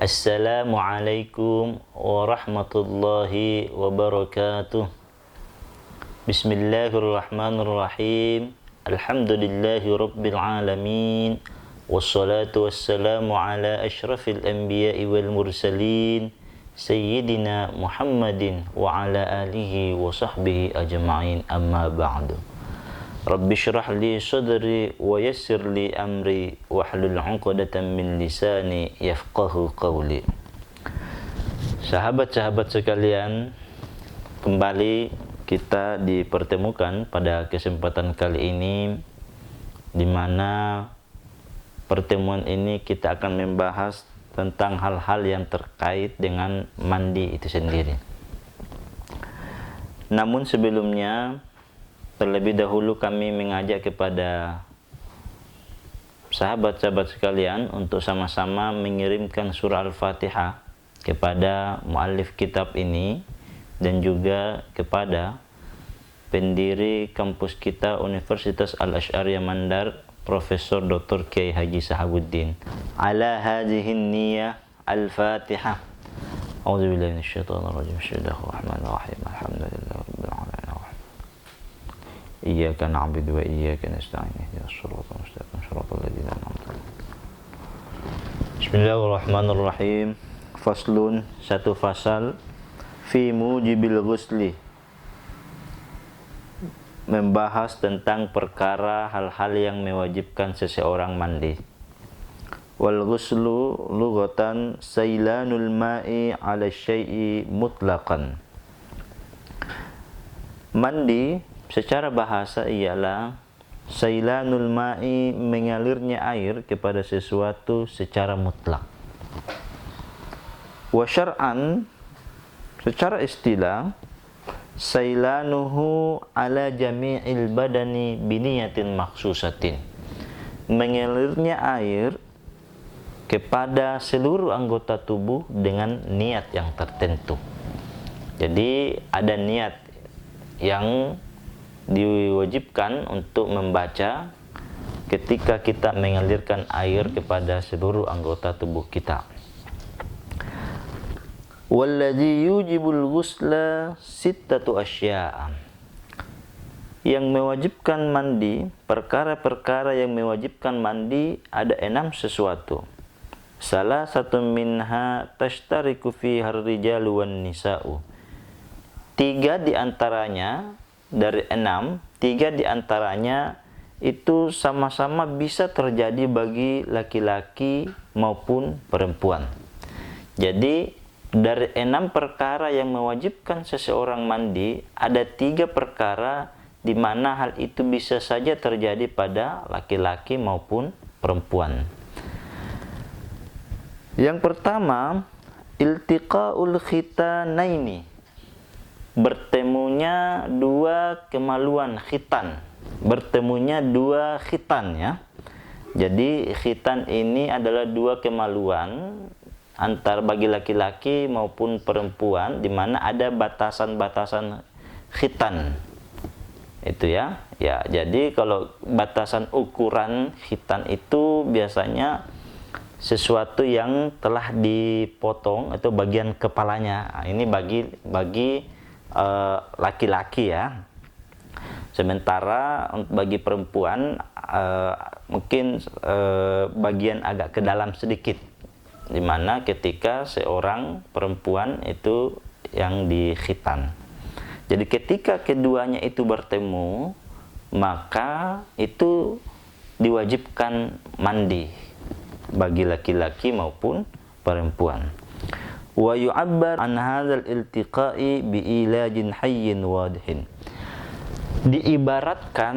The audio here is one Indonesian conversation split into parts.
Assalamualaikum warahmatullahi wabarakatuh. Bismillahirrahmanirrahim. Alhamdulillahi rabbil alamin. Wassalatu wassalamu ala asyrafil anbiya'i wal mursalin Sayyidina Muhammadin wa ala alihi wa sahbihi ajma'in, amma ba'du. Rabbi syrah li sadri wa yassir li amri wahlul 'uqdatam min lisani yafqahu qawli. Sahabat-sahabat sekalian, kembali kita dipertemukan pada kesempatan kali ini, di mana pertemuan ini kita akan membahas tentang hal-hal yang terkait dengan mandi itu sendiri. Namun sebelumnya, terlebih dahulu kami mengajak kepada sahabat-sahabat sekalian untuk sama-sama mengirimkan surah Al-Fatihah kepada muallif kitab ini dan juga kepada pendiri kampus kita Universitas Al-Asy'ariyah Mandar, Profesor Dr. Kiai Haji Sahabuddin. Ala hadhihin niyyah Al-Fatihah. A'udzubillahi minasyaitonir rajim. Bismillahirrahmanirrahim. Alhamdulillahirabbil alamin. Iyyaka na'budu wa iyyaka nasta'in. Ihdinas siratal mustaqim, siratal ladzina an'amta 'alaihim. Bismillahirrahmanirrahim. Faslun, satu fasal, fi mujibil ghusli, membahas tentang perkara hal-hal yang mewajibkan seseorang mandi. Wal ghuslu lughatan sailanul ma'i 'ala syai'i mutlaqan. Mandi secara bahasa ialah sailanul ma'i, mengalirnya air kepada sesuatu secara mutlak. Wa syar'an, secara istilah, sailanuhu ala jami'il badani biniyatin maksusatin, mengalirnya air kepada seluruh anggota tubuh dengan niat yang tertentu. Jadi ada niat yang diwajibkan untuk membaca ketika kita mengalirkan air kepada seluruh anggota tubuh kita. Walladzi yujibul ghusla sittatu asya'a, yang mewajibkan mandi, perkara-perkara yang mewajibkan mandi ada 6 sesuatu. Salah satu minha tashtariku fiha ar-rijalu wan nisa'u. 3 diantaranya dari 6, 3 diantaranya itu sama-sama bisa terjadi bagi laki-laki maupun perempuan. Jadi dari 6 perkara yang mewajibkan seseorang mandi, ada 3 perkara di mana hal itu bisa saja terjadi pada laki-laki maupun perempuan. Yang pertama, iltiqaul khitanaini, bertemunya 2 kemaluan khitan, bertemunya 2 khitan ya. Jadi khitan ini adalah 2 kemaluan antar bagi laki-laki maupun perempuan, di mana ada batasan-batasan khitan. Itu ya. Ya, jadi kalau batasan ukuran khitan itu biasanya sesuatu yang telah dipotong atau bagian kepalanya. Nah, ini bagi laki-laki ya. Sementara bagi perempuan mungkin bagian agak ke dalam sedikit, dimana ketika seorang perempuan itu yang di khitan. Jadi ketika keduanya itu bertemu, maka itu diwajibkan mandi bagi laki-laki maupun perempuan. Wa yu'abbar an hadzal iltiqa'i bi ilajin hayyin wadihin. Diibaratkan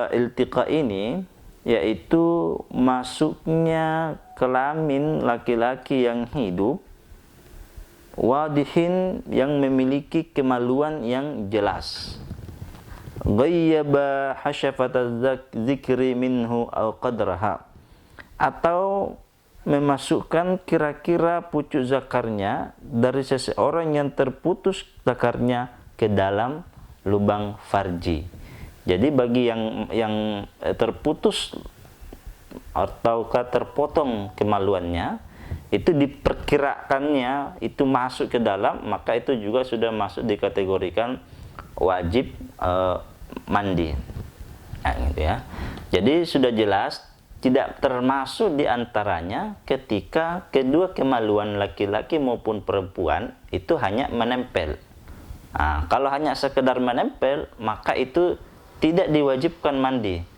iltiqa ini yaitu masuknya kelamin laki-laki yang hidup, wadihin, yang memiliki kemaluan yang jelas, ghayyaba hasyafata dzikri minhu aw qadraha, atau memasukkan kira-kira pucuk zakarnya dari seseorang yang terputus zakarnya ke dalam lubang farji. Jadi bagi yang terputus ataukah terpotong kemaluannya, itu diperkirakannya itu masuk ke dalam, maka itu juga sudah masuk dikategorikan wajib mandi. Nah, gitu ya. Jadi sudah jelas tidak termasuk diantaranya ketika kedua kemaluan laki-laki maupun perempuan itu hanya menempel. Nah, kalau hanya sekedar menempel, maka itu tidak diwajibkan mandi.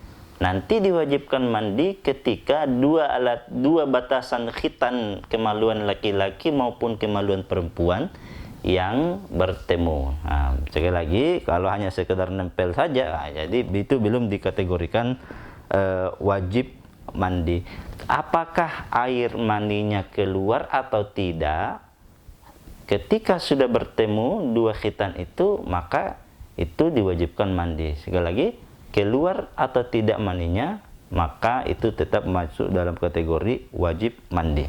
Nanti diwajibkan mandi ketika dua batasan khitan kemaluan laki-laki maupun kemaluan perempuan yang bertemu. Nah, sekali lagi, kalau hanya sekedar nempel saja, nah, jadi itu belum dikategorikan wajib mandi. Apakah air maninya keluar atau tidak? Ketika sudah bertemu dua khitan itu, maka itu diwajibkan mandi. Sekali lagi, keluar atau tidak maninya, maka itu tetap masuk dalam kategori wajib mandi.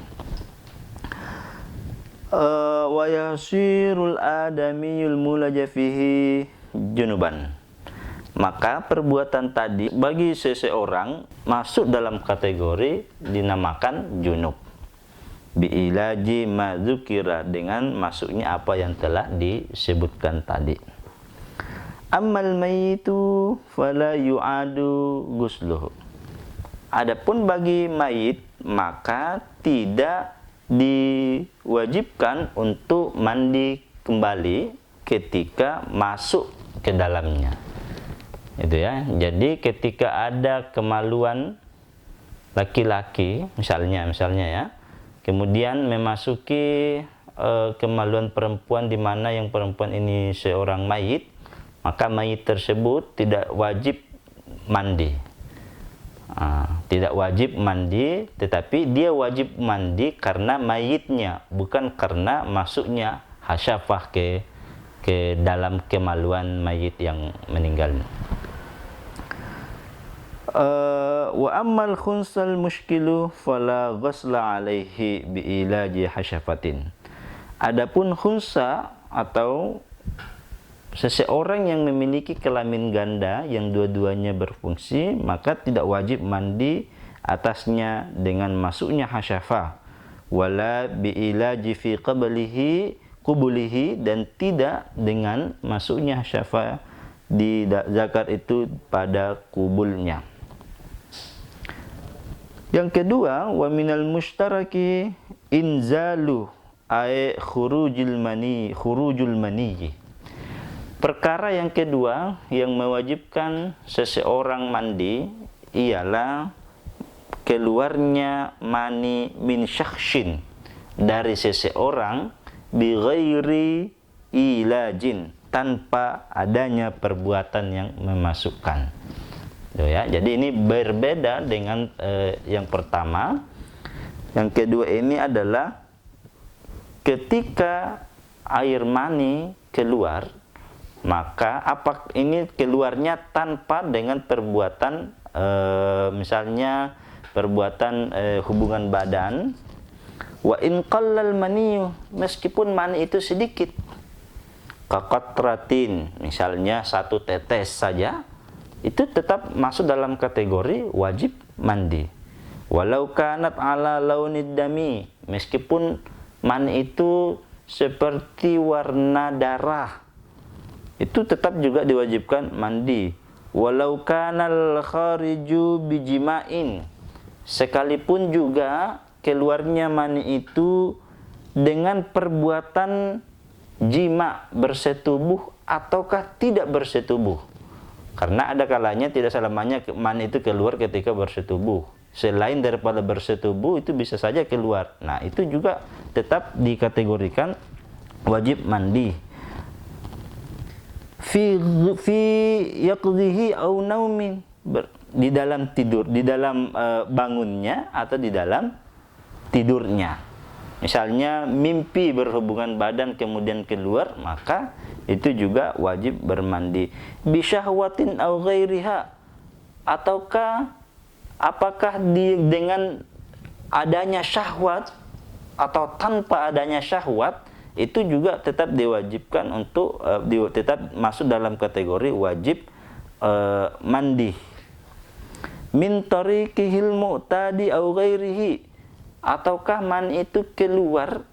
Wa yasirul adamiyul mulaja fihi junuban. Maka perbuatan tadi bagi seseorang masuk dalam kategori dinamakan junub. Bi'ilaji ma dzukira, dengan masuknya apa yang telah disebutkan tadi. Ammal mayitu fala yu'adu ghusluhu. Adapun bagi mayit, maka tidak diwajibkan untuk mandi kembali ketika masuk ke dalamnya. Itu ya. Jadi ketika ada kemaluan laki-laki, misalnya ya, kemudian memasuki kemaluan perempuan di mana yang perempuan ini seorang mayit, maka mayit tersebut tidak wajib mandi. Tidak wajib mandi, tetapi dia wajib mandi karena mayitnya, bukan karena masuknya hasyafah ke dalam kemaluan mayit yang meninggal. Wa ammal khunsal mushkilu fala ghusla alaihi bi'ilaji hasyafatin. Adapun khunsa atau seseorang yang memiliki kelamin ganda yang dua-duanya berfungsi, maka tidak wajib mandi atasnya dengan masuknya hasyafah, wala bi'ilaji fi qubulihi, dan tidak dengan masuknya hasyafah di zakar itu pada kubulnya. Yang kedua, wa minal mushtaraki inzalu ay khurujul mani. Perkara yang kedua yang mewajibkan seseorang mandi ialah keluarnya mani min syakhshin, dari seseorang, bi ghairi ilajin, tanpa adanya perbuatan yang memasukkan. Ya, jadi ini berbeda dengan yang pertama. Yang kedua ini adalah ketika air mani keluar, maka ini keluarnya tanpa dengan perbuatan misalnya perbuatan hubungan badan. Wa in qallal maniyu, meskipun mani itu sedikit, kaqatratin, misalnya satu tetes saja, itu tetap masuk dalam kategori wajib mandi. Walau kanat ala launid dami, meskipun mani itu seperti warna darah, itu tetap juga diwajibkan mandi. Walau kanal khariju bijima'in, sekalipun juga keluarnya mani itu dengan perbuatan jima, bersetubuh ataukah tidak bersetubuh. Karena ada kalanya tidak selamanya mani itu keluar ketika bersetubuh. Selain daripada bersetubuh itu bisa saja keluar. Nah, itu juga tetap dikategorikan wajib mandi. Fi yaqdhihi au naumin, di dalam tidur, di dalam bangunnya atau di dalam tidurnya. Misalnya mimpi berhubungan badan kemudian keluar, maka itu juga wajib bermandi. Bisyahwatin au ghairiha, ataukah apakah dengan adanya syahwat atau tanpa adanya syahwat, itu juga tetap diwajibkan untuk tetap masuk dalam kategori wajib mandi. Min tariqihil mu'tadi au ghairihi, ataukah mani itu keluar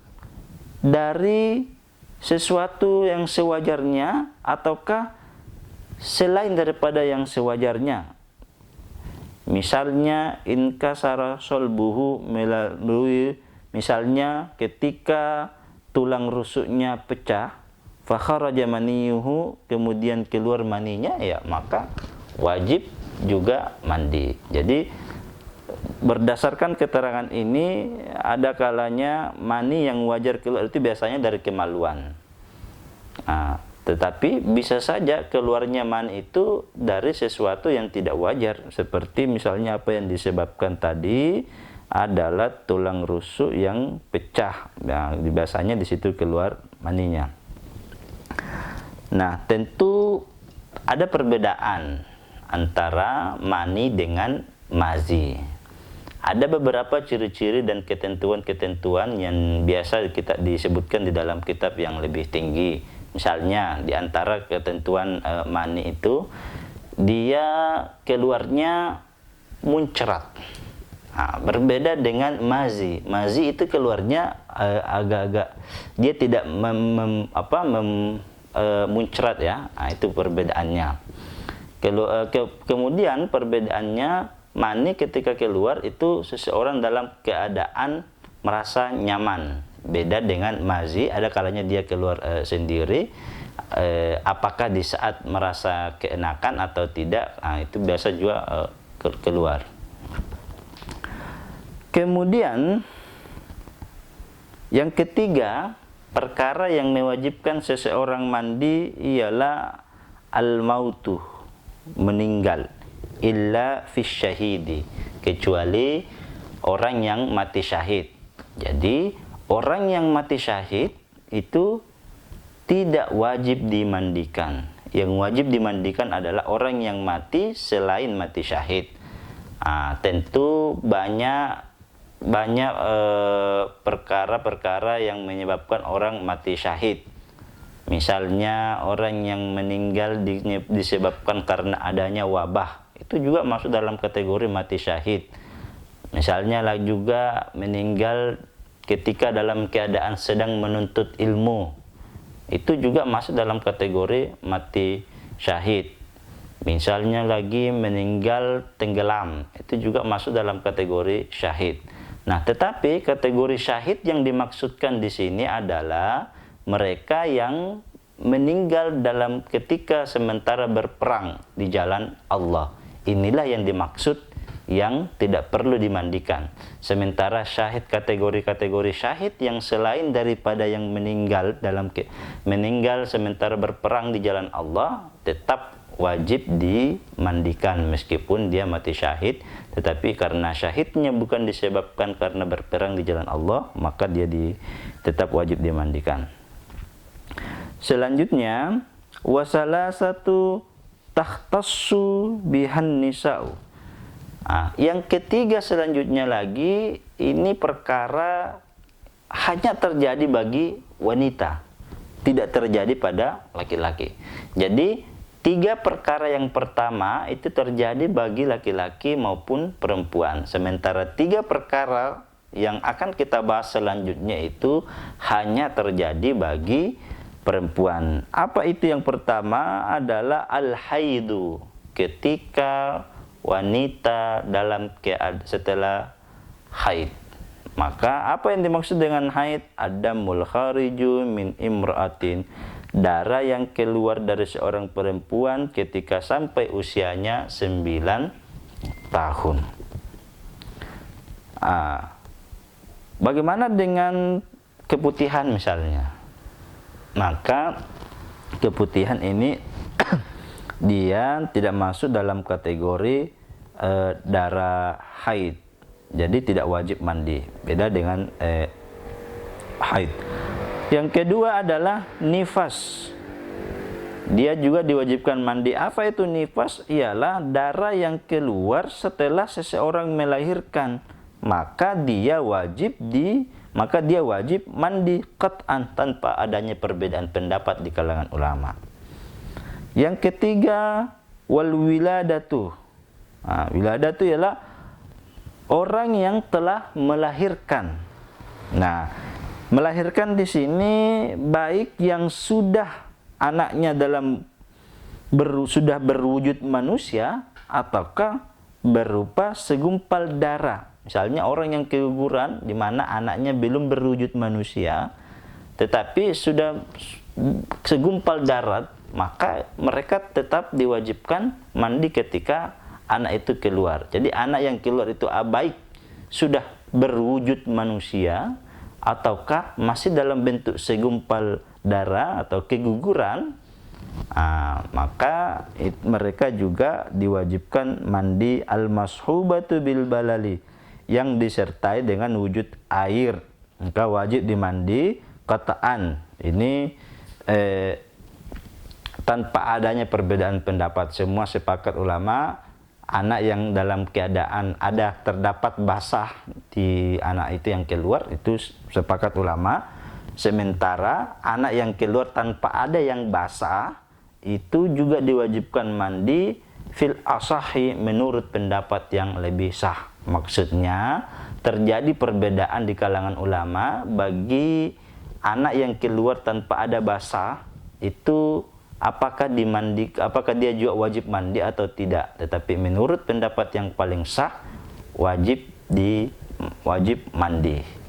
dari sesuatu yang sewajarnya ataukah selain daripada yang sewajarnya. Misalnya inkasara solbuhu melalui, misalnya ketika tulang rusuknya pecah, fakharaja maniyuhu, kemudian keluar maninya, ya maka wajib juga mandi. Jadi berdasarkan keterangan ini, ada kalanya mani yang wajar keluar itu biasanya dari kemaluan. Tetapi bisa saja keluarnya mani itu dari sesuatu yang tidak wajar, seperti misalnya apa yang disebabkan tadi adalah tulang rusuk yang pecah. Nah, biasanya di situ keluar maninya. Nah, tentu ada perbedaan antara mani dengan mazi. Ada beberapa ciri-ciri dan ketentuan-ketentuan yang biasa kita disebutkan di dalam kitab yang lebih tinggi. Misalnya di antara ketentuan mani itu, dia keluarnya muncrat. Berbeda dengan mazi. Mazi itu keluarnya agak-agak, dia tidak muncrat ya. Itu perbedaannya. Kemudian perbedaannya, mani ketika keluar itu seseorang dalam keadaan merasa nyaman. Beda dengan mazi, ada kalanya dia keluar sendiri. Apakah di saat merasa keenakan atau tidak, itu biasa juga keluar. Kemudian yang ketiga, perkara yang mewajibkan seseorang mandi ialah al-mautu, meninggal, illa fis syahidi, kecuali orang yang mati syahid. Jadi orang yang mati syahid itu tidak wajib dimandikan. Yang wajib dimandikan adalah orang yang mati selain mati syahid. Tentu banyak perkara-perkara yang menyebabkan orang mati syahid. Misalnya orang yang meninggal disebabkan karena adanya wabah, itu juga masuk dalam kategori mati syahid. Misalnya juga meninggal ketika dalam keadaan sedang menuntut ilmu, itu juga masuk dalam kategori mati syahid. Misalnya lagi meninggal tenggelam, itu juga masuk dalam kategori syahid. Nah, tetapi kategori syahid yang dimaksudkan di sini adalah mereka yang meninggal dalam ketika sementara berperang di jalan Allah. Inilah yang dimaksud yang tidak perlu dimandikan. Sementara syahid, kategori-kategori syahid yang selain daripada yang meninggal meninggal sementara berperang di jalan Allah, tetap wajib dimandikan meskipun dia mati syahid. Tetapi karena syahidnya bukan disebabkan karena berperang di jalan Allah, maka dia tetap wajib dimandikan. Selanjutnya, wasalasatu takhtassu bihan nisa'u. Yang ketiga selanjutnya lagi, ini perkara hanya terjadi bagi wanita, tidak terjadi pada laki-laki. Jadi 3 perkara yang pertama itu terjadi bagi laki-laki maupun perempuan. Sementara 3 perkara yang akan kita bahas selanjutnya itu hanya terjadi bagi perempuan. Apa itu yang pertama? Adalah al-haidu, ketika wanita dalam setelah haid. Maka apa yang dimaksud dengan haid? Adamul khariju min imra'atin, darah yang keluar dari seorang perempuan ketika sampai usianya 9 tahun. Bagaimana dengan keputihan misalnya? Maka keputihan ini dia tidak masuk dalam kategori darah haid. Jadi tidak wajib mandi. Beda dengan haid. Yang kedua adalah nifas. Dia juga diwajibkan mandi. Apa itu nifas? Ialah darah yang keluar setelah seseorang melahirkan. Maka dia wajib mandi qat'an, tanpa adanya perbedaan pendapat di kalangan ulama. Yang ketiga, wal wiladatu. Wiladatu ialah orang yang telah melahirkan. Nah, melahirkan di sini baik yang sudah anaknya sudah berwujud manusia ataukah berupa segumpal darah. Misalnya orang yang keguguran di mana anaknya belum berwujud manusia tetapi sudah segumpal darah, maka mereka tetap diwajibkan mandi ketika anak itu keluar. Jadi anak yang keluar itu baik sudah berwujud manusia ataukah masih dalam bentuk segumpal darah atau keguguran, maka mereka juga diwajibkan mandi al-mashubatu bil balali, yang disertai dengan wujud air. Maka wajib dimandi qat'an. Ini tanpa adanya perbedaan pendapat, semua sepakat ulama, anak yang dalam keadaan terdapat basah di anak itu yang keluar, itu sepakat ulama. Sementara anak yang keluar tanpa ada yang basah itu juga diwajibkan mandi fil asahi, menurut pendapat yang lebih sah. Maksudnya terjadi perbedaan di kalangan ulama bagi anak yang keluar tanpa ada basah itu apakah dia juga wajib mandi atau tidak. Tetapi menurut pendapat yang paling sah wajib mandi.